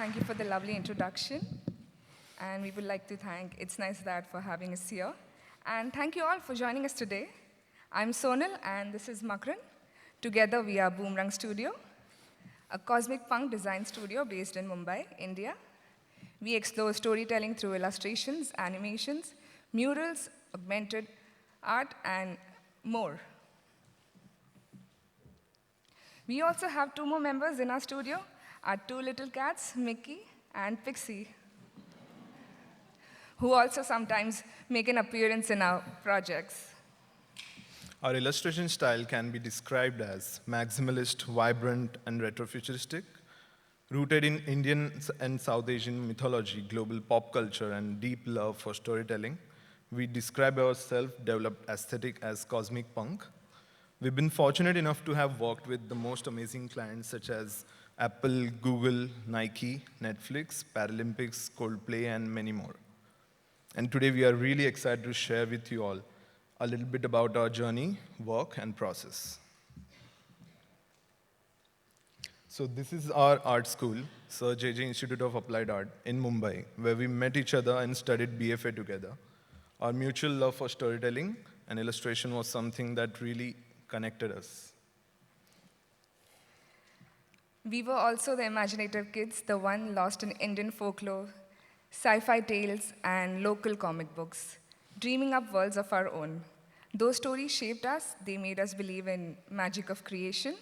Thank you for the lovely introduction. And we would like to thank It's Nice That for having us here. And thank you all for joining us today. I'm Sonal, and this is Makran. Together, we are Boomranng Studio, a cosmic punk design studio based in Mumbai, India. We explore storytelling through illustrations, animations, murals, augmented art, and more. We also have two more members in our studio, our two little cats, Mickey and Pixie, who also sometimes make an appearance in our projects. Our illustration style can be described as maximalist, vibrant, and retrofuturistic, rooted in Indian and South Asian mythology, global pop culture, and deep love for storytelling. We describe our self-developed aesthetic as cosmic punk. We've been fortunate enough to have worked with the most amazing clients such as Apple, Google, Nike, Netflix, Paralympics, Coldplay, and many more. And today we are really excited to share with you all a little bit about our journey, work, and process. So this is our art school, Sir J.J. Institute of Applied Art in Mumbai, where we met each other and studied BFA together. Our mutual love for storytelling and illustration was something that really connected us. We were also the imaginative kids, the one lost in Indian folklore, sci-fi tales, and local comic books, dreaming up worlds of our own. Those stories shaped us, they made us believe in magic of creation.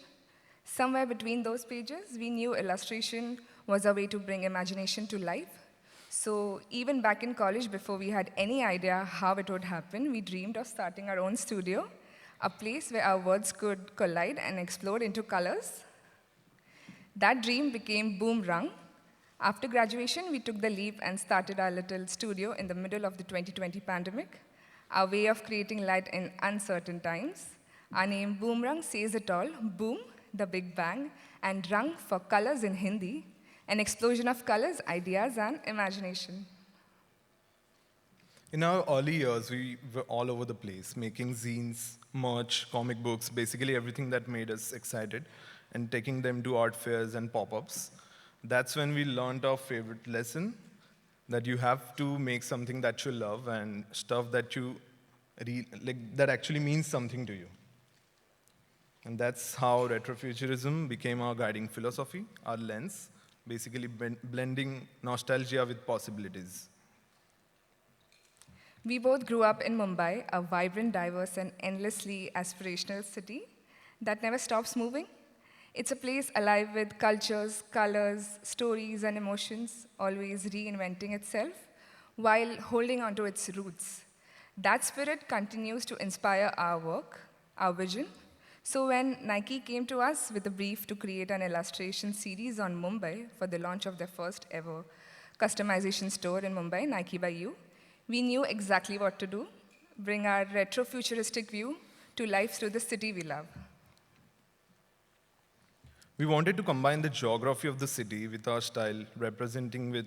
Somewhere between those pages, we knew illustration was a way to bring imagination to life. So even back in college, before we had any idea how it would happen, we dreamed of starting our own studio, a place where our worlds could collide and explode into colors. That dream became Boomrang. After graduation, we took the leap and started our little studio in the middle of the 2020 pandemic, our way of creating light in uncertain times. Our name Boomrang says it all: boom, the big bang, and rang for colors in Hindi, an explosion of colors, ideas, and imagination. In our early years, we were all over the place, making zines, merch, comic books, basically everything that made us excited, and taking them to art fairs and pop-ups. That's when we learned our favorite lesson, that you have to make something that you love and stuff that that actually means something to you. And that's how retrofuturism became our guiding philosophy, our lens, basically blending nostalgia with possibilities. We both grew up in Mumbai, a vibrant, diverse, and endlessly aspirational city that never stops moving. It's a place alive with cultures, colors, stories, and emotions, always reinventing itself while holding onto its roots. That spirit continues to inspire our work, our vision. So when Nike came to us with a brief to create an illustration series on Mumbai for the launch of their first ever customization store in Mumbai, Nike by You, we knew exactly what to do: bring our retro-futuristic view to life through the city we love. We wanted to combine the geography of the city with our style, representing with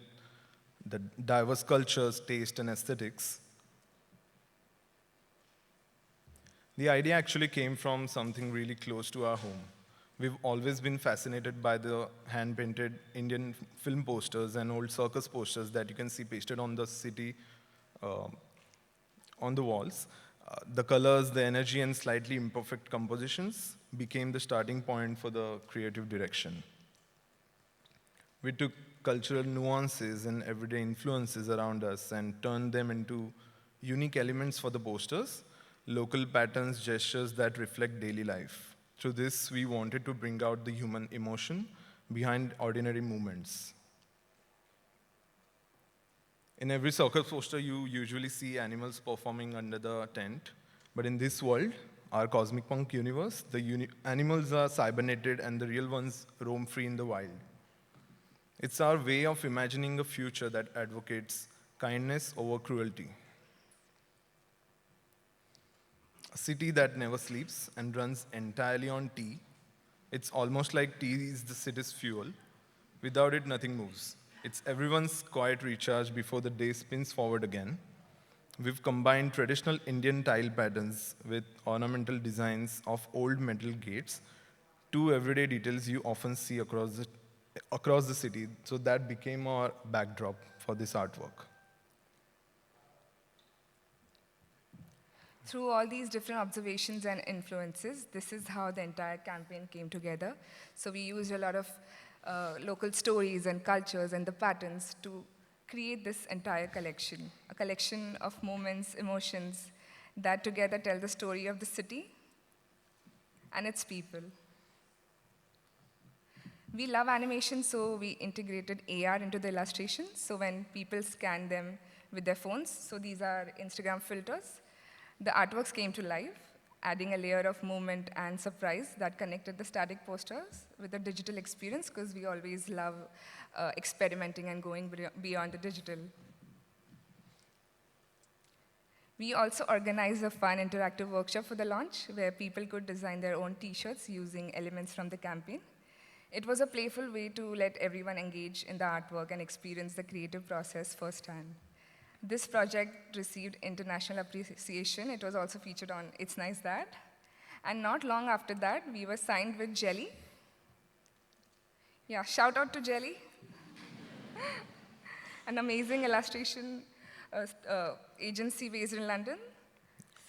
the diverse cultures, taste, and aesthetics. The idea actually came from something really close to our home. We've always been fascinated by the hand-painted Indian film posters and old circus posters that you can see pasted on the city, on the walls. The colors, the energy, and slightly imperfect compositions became the starting point for the creative direction. We took cultural nuances and everyday influences around us and turned them into unique elements for the posters, local patterns, gestures that reflect daily life. Through this, we wanted to bring out the human emotion behind ordinary movements. In every circus poster, you usually see animals performing under the tent. But in this world, our cosmic punk universe, the animals are cyberneted and the real ones roam free in the wild. It's our way of imagining a future that advocates kindness over cruelty. A city that never sleeps and runs entirely on tea. It's almost like tea is the city's fuel. Without it, nothing moves. It's everyone's quiet recharge before the day spins forward again. We've combined traditional Indian tile patterns with ornamental designs of old metal gates, two everyday details you often see across the city. So that became our backdrop for this artwork. Through all these different observations and influences, this is how the entire campaign came together. So we used a lot of local stories and cultures and the patterns to create this entire collection, a collection of moments, emotions that together tell the story of the city and its people. We love animation, so we integrated AR into the illustrations. So when people scan them with their phones, so these are Instagram filters, the artworks came to life, adding a layer of movement and surprise that connected the static posters with the digital experience, because we always love experimenting and going beyond the digital. We also organized a fun interactive workshop for the launch, where people could design their own t-shirts using elements from the campaign. It was a playful way to let everyone engage in the artwork and experience the creative process firsthand. This project received international appreciation. It was also featured on It's Nice That. And not long after that, we were signed with Jelly. Yeah, shout out to Jelly. An amazing illustration agency based in London.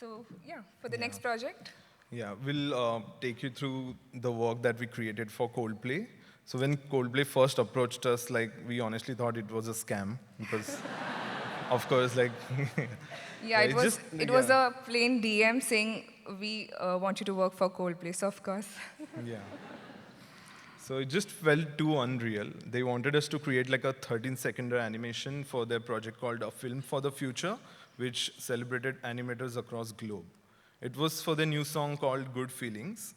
So yeah, for the next project. Yeah, we'll take you through the work that we created for Coldplay. So when Coldplay first approached us, like, we honestly thought it was a scam because, of course, like, Yeah, it was a plain DM saying we want you to work for Coldplay. So of course. yeah. So it just felt too unreal. They wanted us to create like a 13-second animation for their project called A Film for the Future, which celebrated animators across globe. It was for their new song called Good Feelings,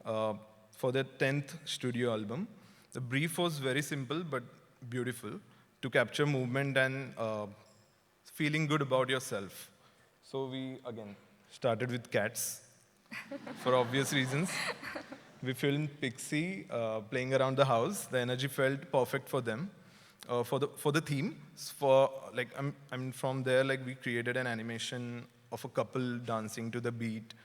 for their 10th studio album. The brief was very simple but beautiful, to capture movement and feeling good about yourself. So we, again, started with cats, for obvious reasons. We filmed Pixie playing around the house. The energy felt perfect for them. For the theme, from there, like, we created an animation of a couple dancing to the beat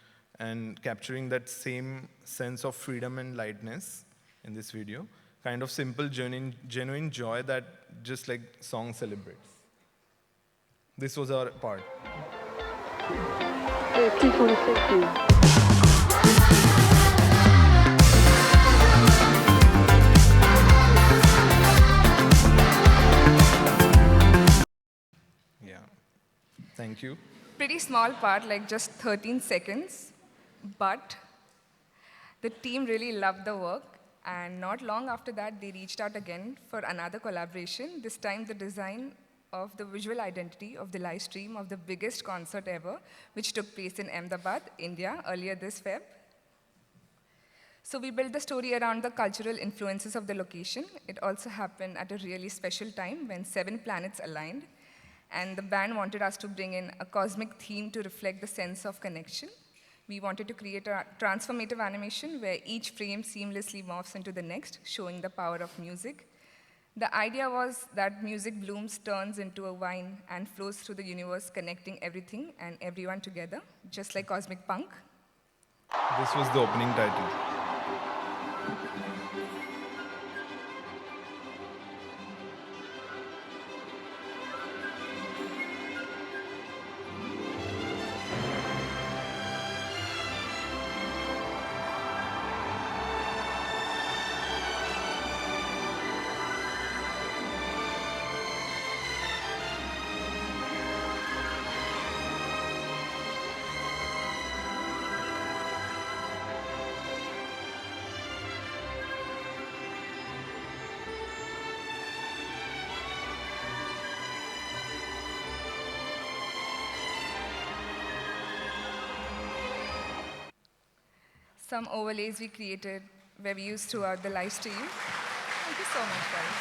and capturing that same sense of freedom and lightness in this video. Kind of simple, genuine joy that just like song celebrates. This was our part. Yeah, thank you. Pretty small part, like just 13 seconds, but the team really loved the work, and not long after that, they reached out again for another collaboration, this time the design of the visual identity of the live stream of the biggest concert ever, which took place in Ahmedabad, India, earlier this Feb. So we built the story around the cultural influences of the location. It also happened at a really special time when 7 planets aligned, and the band wanted us to bring in a cosmic theme to reflect the sense of connection. We wanted to create a transformative animation where each frame seamlessly morphs into the next, showing the power of music. The idea was that music blooms, turns into a vine, and flows through the universe, connecting everything and everyone together, just like cosmic punk. This was the opening title. Some overlays we created where we used throughout the live stream. Thank you so much, guys.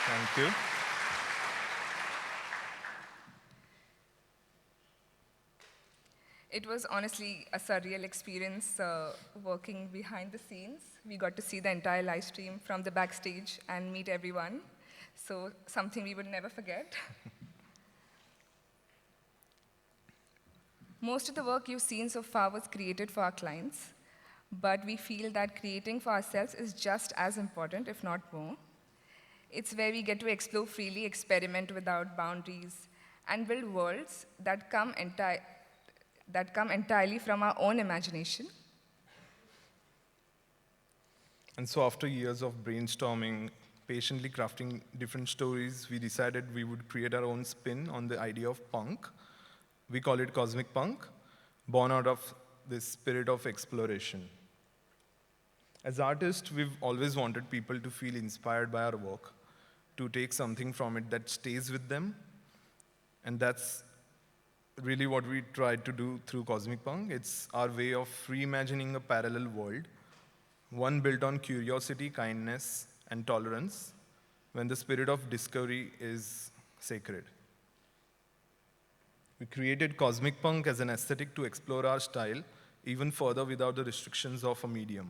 Thank you. It was honestly a surreal experience working behind the scenes. We got to see the entire live stream from the backstage and meet everyone. So something we would never forget. Most of the work you've seen so far was created for our clients. but we feel that creating for ourselves is just as important, if not more. It's where we get to explore freely, experiment without boundaries, and build worlds that come entirely from our own imagination. And so, after years of brainstorming, patiently crafting different stories, we decided we would create our own spin on the idea of punk. We call it cosmic punk, born out of this spirit of exploration. As artists, we've always wanted people to feel inspired by our work, to take something from it that stays with them. And that's really what we tried to do through Cosmic Punk. It's our way of reimagining a parallel world, one built on curiosity, kindness, and tolerance, when the spirit of discovery is sacred. We created Cosmic Punk as an aesthetic to explore our style even further without the restrictions of a medium.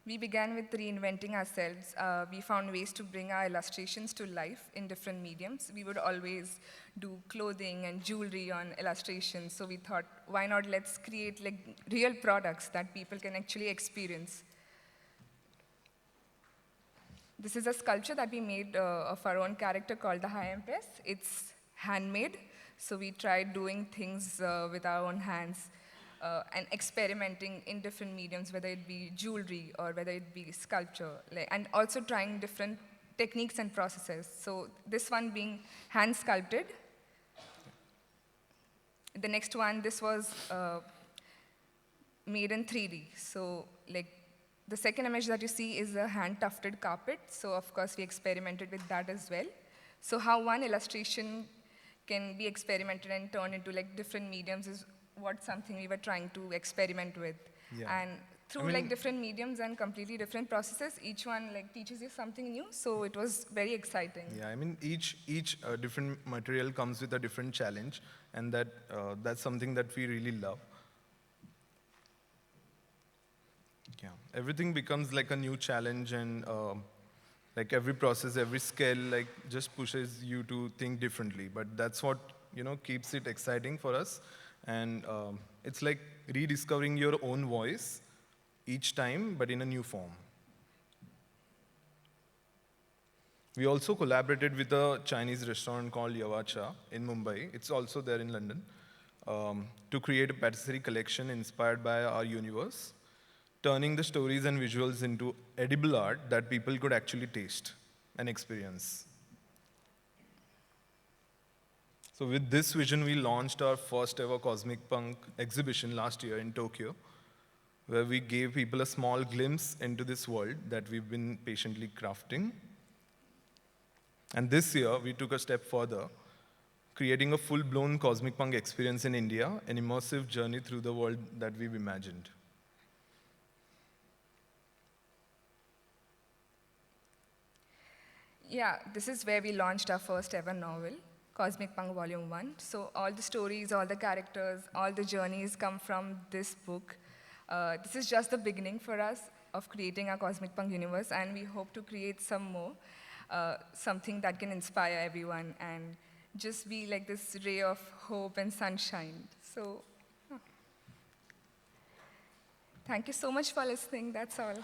We began with reinventing ourselves. We found ways to bring our illustrations to life in different mediums. We would always do clothing and jewelry on illustrations, so we thought, why not let's create like real products that people can actually experience. This is a sculpture that we made of our own character called the High Empress. It's handmade, so we tried doing things with our own hands. And experimenting in different mediums, whether it be jewelry or whether it be sculpture, and also trying different techniques and processes. So this one being hand sculpted. The next one, this was made in 3D. So like the second image that you see is a hand tufted carpet. So of course we experimented with that as well. So how one illustration can be experimented and turned into like different mediums is what something we were trying to experiment with. Yeah. And through like different mediums and completely different processes, each one like teaches you something new. So it was very exciting. Yeah, I mean, each different material comes with a different challenge, and that's something that we really love. Yeah, everything becomes like a new challenge, and like every process, every skill, like just pushes you to think differently. But that's what keeps it exciting for us, and it's like rediscovering your own voice each time, but in a new form. We also collaborated with a Chinese restaurant called Yavacha in Mumbai. It's also there in London, to create a patisserie collection inspired by our universe, turning the stories and visuals into edible art that people could actually taste and experience. So with this vision, we launched our first ever Cosmic Punk exhibition last year in Tokyo, where we gave people a small glimpse into this world that we've been patiently crafting. And this year, we took a step further, creating a full-blown Cosmic Punk experience in India, an immersive journey through the world that we've imagined. Yeah, this is where we launched our first ever novel, Cosmic Punk Volume 1. So all the stories, all the characters, all the journeys come from this book. This is just the beginning for us of creating our Cosmic Punk universe, and we hope to create some more, something that can inspire everyone and just be like this ray of hope and sunshine. So, thank you so much for listening. That's all.